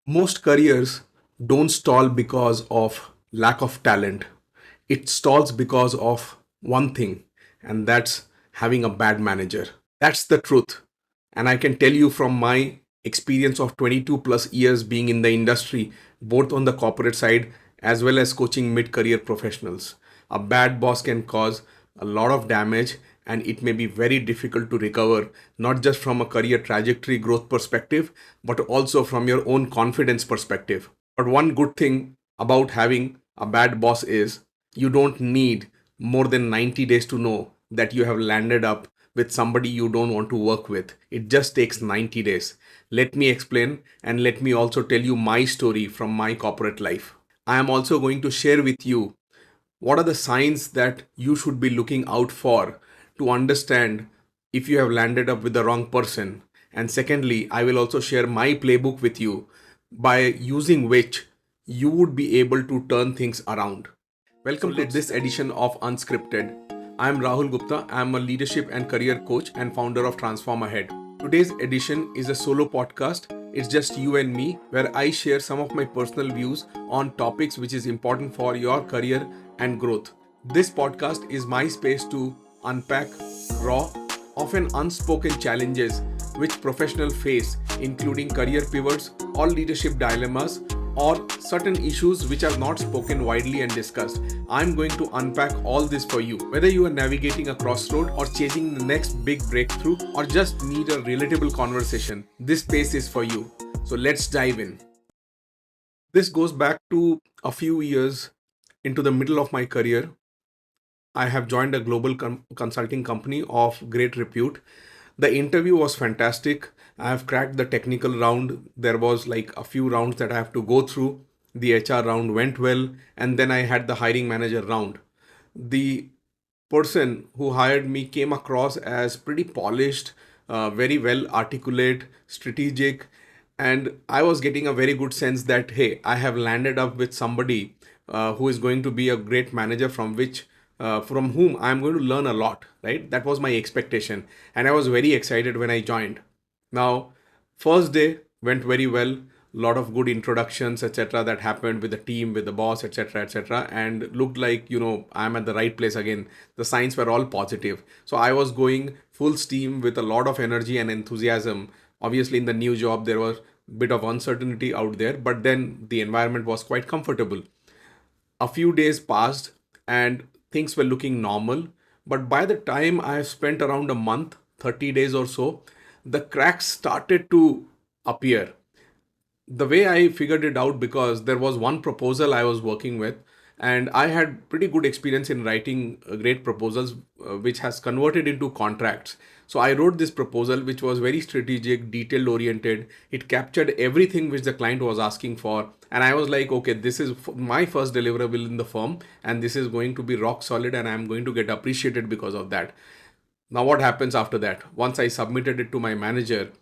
Most careers don't stall because of lack of talent. It stalls because of one thing, and that's having a bad manager. That's the truth. And I can tell you from my experience of 22 plus years being in the industry, both on the corporate side as well as coaching mid career professionals, a bad boss can cause a lot of damage and it may be very difficult to recover, not just from a career trajectory growth perspective, but also from your own confidence perspective. But one good thing about having a bad boss is you don't need more than 90 days to know that you have landed up with somebody you don't want to work with. It just takes 90 days. Let me explain and let me also tell you my story from my corporate life. I am also going to share with you what are the signs that you should be looking out for to understand if you have landed up with the wrong person. And secondly, I will also share my playbook with you by using which you would be able to turn things around. Welcome to this edition of Unscripted. I am Rahul Gupta. I am a leadership and career coach and founder of Transform Ahead. Today's edition is a solo podcast. It's just you and me, where I share some of my personal views on topics which is important for your career and growth. This podcast is my space to unpack raw, often unspoken challenges which professionals face, including career pivots or leadership dilemmas or certain issues which are not spoken widely and discussed. I'm going to unpack all this for you. Whether you are navigating a crossroad or chasing the next big breakthrough or just need a relatable conversation, this space is for you. So let's dive in. This goes back to a few years into the middle of my career. I have joined a global consulting company of great repute. The interview was fantastic. I have cracked the technical round. There was like a few rounds that I have to go through. The HR round went well, and then I had the hiring manager round. The person who hired me came across as pretty polished, very well articulate, strategic, and I was getting a very good sense that hey, I have landed up with somebody who is going to be a great manager from whom I'm going to learn a lot, right? That was my expectation, and I was very excited when I joined. Now, first day went very well. Lot of good introductions, etc., that happened with the team, with the boss, etc., etc., and looked like I'm at the right place again. The signs were all positive, so I was going full steam with a lot of energy and enthusiasm. Obviously, in the new job, there was a bit of uncertainty out there, but then the environment was quite comfortable. A few days passed and things were looking normal. But by the time I have spent around a month, 30 days or so, the cracks started to appear. The way I figured it out, because there was one proposal I was working with, and I had pretty good experience in writing great proposals, which has converted into contracts. So I wrote this proposal, which was very strategic, detail oriented. It captured everything which the client was asking for, and I was like, okay, this is my first deliverable in the firm, and this is going to be rock solid, and I'm going to get appreciated because of that. Now, what happens after that? Once I submitted it to my manager,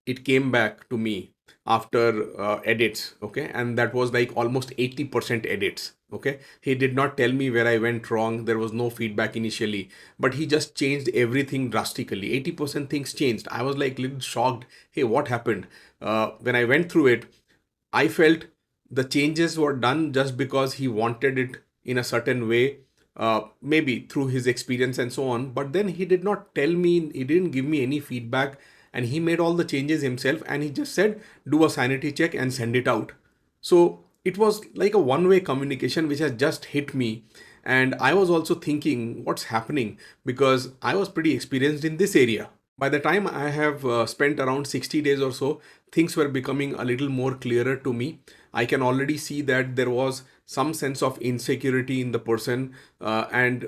it came back to me after edits, okay, and that was like almost 80% edits, okay. He did not tell me where I went wrong. There was no feedback initially, but he just changed everything drastically. 80% things changed. I was like little shocked. Hey, what happened? When I went through it, I felt the changes were done just because he wanted it in a certain way, maybe through his experience and so on. But then he did not tell me, he didn't give me any feedback, and he made all the changes himself. And he just said, do a sanity check and send it out. So it was like a one way communication which has just hit me. And I was also thinking, what's happening? Because I was pretty experienced in this area. By the time I have spent around 60 days or so, things were becoming a little more clearer to me. I can already see that there was some sense of insecurity in the person, and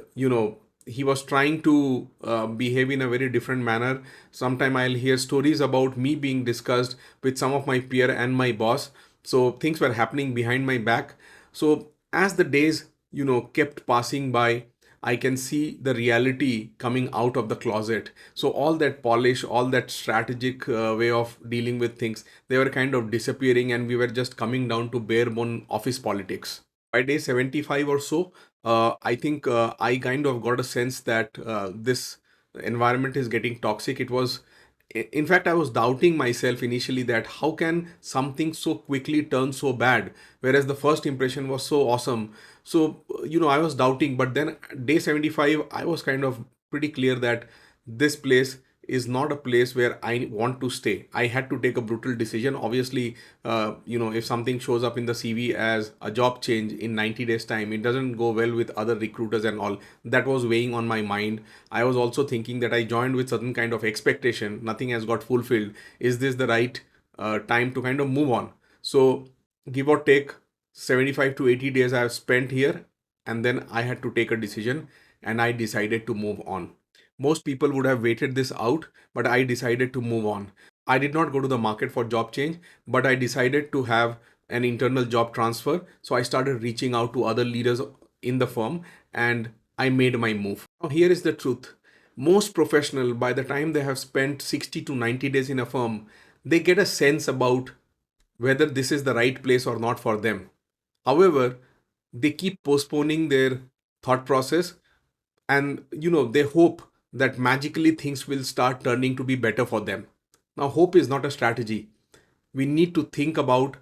he was trying to behave in a very different manner. Sometime I'll hear stories about me being discussed with some of my peer and my boss. So things were happening behind my back. So as the days kept passing by, I can see the reality coming out of the closet. So all that polish, all that strategic way of dealing with things, they were kind of disappearing, and we were just coming down to bare bone office politics. By day 75 or so, I think I kind of got a sense that this environment is getting toxic. It was In fact, I was doubting myself initially that how can something so quickly turn so bad, whereas the first impression was so awesome. So, I was doubting, but then day 75, I was kind of pretty clear that this place is not a place where I want to stay. I had to take a brutal decision. Obviously, if something shows up in the CV as a job change in 90 days time, it doesn't go well with other recruiters and all. That was weighing on my mind. I was also thinking that I joined with certain kind of expectation. Nothing has got fulfilled. Is this the right time to kind of move on? So give or take 75 to 80 days I have spent here, and then I had to take a decision, and I decided to move on. Most people would have waited this out, but I decided to move on. I did not go to the market for job change, but I decided to have an internal job transfer. So I started reaching out to other leaders in the firm, and I made my move. Now, here is the truth. Most professional, by the time they have spent 60 to 90 days in a firm, they get a sense about whether this is the right place or not for them. However, they keep postponing their thought process, and they hope that magically things will start turning to be better for them. Now, hope is not a strategy. We need to think about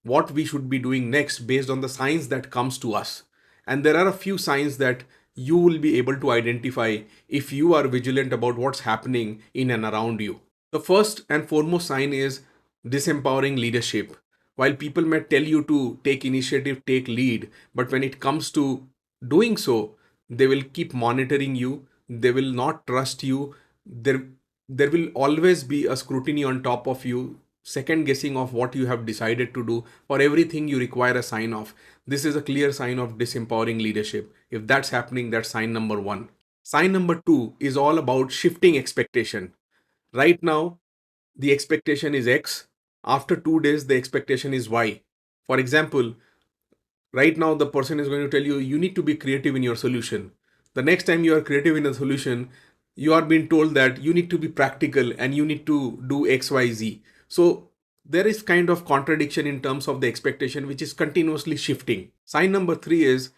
what we should be doing next based on the signs that comes to us. And there are a few signs that you will be able to identify if you are vigilant about what's happening in and around you. The first and foremost sign is disempowering leadership. While people may tell you to take initiative, take lead, but when it comes to doing so, they will keep monitoring you, they will not trust you. There will always be a scrutiny on top of you, second guessing of what you have decided to do. For everything you require a sign of. This is a clear sign of disempowering leadership. If that's happening, that's sign number one. Sign number two is all about shifting expectation. Right now, the expectation is X. After 2 days, the expectation is Y. For example, right now the person is going to tell you you need to be creative in your solution. The next time you are creative in a solution, you are being told that you need to be practical and you need to do XYZ. So there is kind of contradiction in terms of the expectation, which is continuously shifting. Sign number three is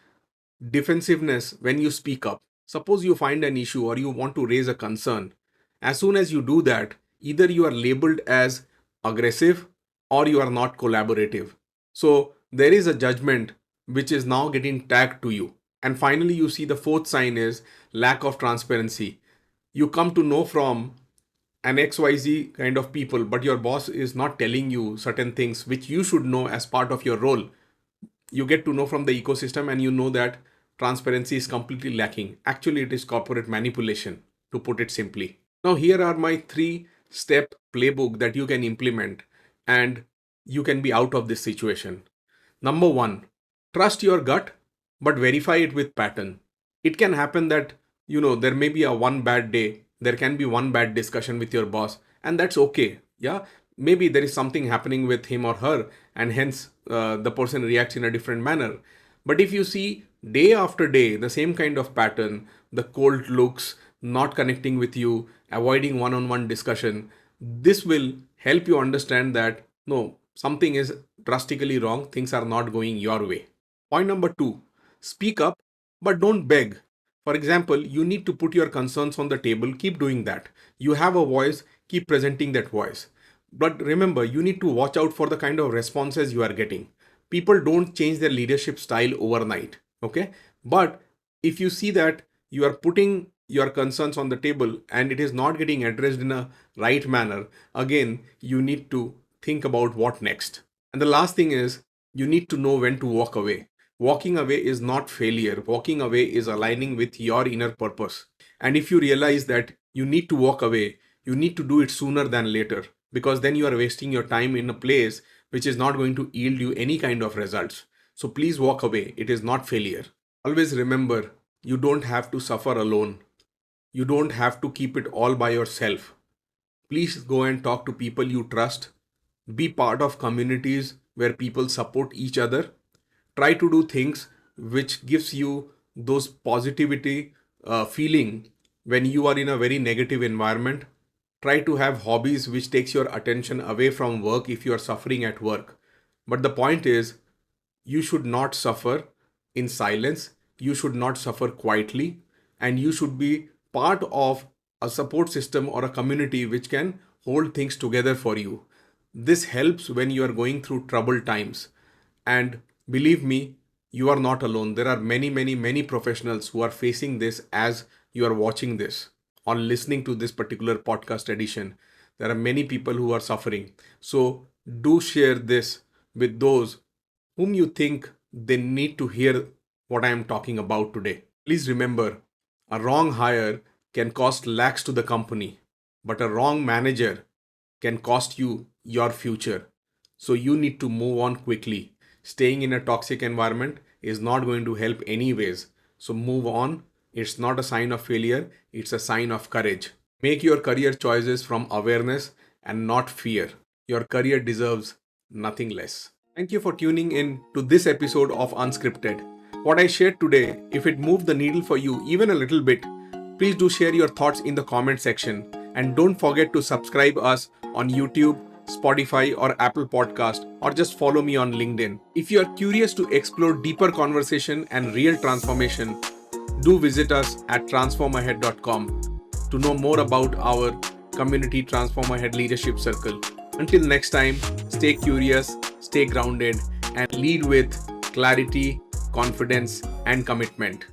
defensiveness when you speak up. Suppose you find an issue or you want to raise a concern. As soon as you do that, either you are labeled as aggressive or you are not collaborative. So there is a judgment which is now getting tagged to you. And finally, you see the fourth sign is lack of transparency. You come to know from an XYZ kind of people, but your boss is not telling you certain things which you should know as part of your role. You get to know from the ecosystem and you know that transparency is completely lacking. Actually, it is corporate manipulation, to put it simply. Now, here are my 3-step playbook that you can implement and you can be out of this situation. Number one, trust your gut, but verify it with pattern. It can happen that, there may be a one bad day, there can be one bad discussion with your boss, and that's okay. Yeah, maybe there is something happening with him or her, and hence the person reacts in a different manner. But if you see day after day the same kind of pattern, the cold looks, not connecting with you, avoiding one on one discussion, this will help you understand that no, something is drastically wrong, things are not going your way. Point number two, speak up, but don't beg. For example, you need to put your concerns on the table, keep doing that. You have a voice, keep presenting that voice. But remember, you need to watch out for the kind of responses you are getting. People don't change their leadership style overnight. Okay. But if you see that you are putting your concerns on the table and it is not getting addressed in a right manner, again, you need to think about what next. And the last thing is you need to know when to walk away. Walking away is not failure. Walking away is aligning with your inner purpose. And if you realize that you need to walk away, you need to do it sooner than later, because then you are wasting your time in a place which is not going to yield you any kind of results. So please walk away. It is not failure. Always remember, you don't have to suffer alone. You don't have to keep it all by yourself. Please go and talk to people you trust. Be part of communities where people support each other. Try to do things which gives you those positivity feeling when you are in a very negative environment. Try to have hobbies which takes your attention away from work if you are suffering at work. But the point is, you should not suffer in silence. You should not suffer quietly, and you should be part of a support system or a community which can hold things together for you. This helps when you are going through troubled times. And believe me, you are not alone. There are many, many, many professionals who are facing this as you are watching this or listening to this particular podcast edition. There are many people who are suffering. So do share this with those whom you think they need to hear what I am talking about today. Please remember, a wrong hire can cost lakhs to the company, but a wrong manager can cost you your future. So you need to move on quickly. Staying in a toxic environment is not going to help anyways. So move on. It's not a sign of failure, it's a sign of courage. Make your career choices from awareness and not fear. Your career deserves nothing less. Thank you for tuning in to this episode of Unscripted. What I shared today, if it moved the needle for you even a little bit, please do share your thoughts in the comment section. And don't forget to subscribe us on YouTube, Spotify or Apple Podcast, or just follow me on LinkedIn. If you are curious to explore deeper conversation and real transformation, do visit us at transformahead.com to know more about our community Transform Ahead Leadership Circle. Until next time, stay curious, stay grounded, and lead with clarity, confidence, and commitment.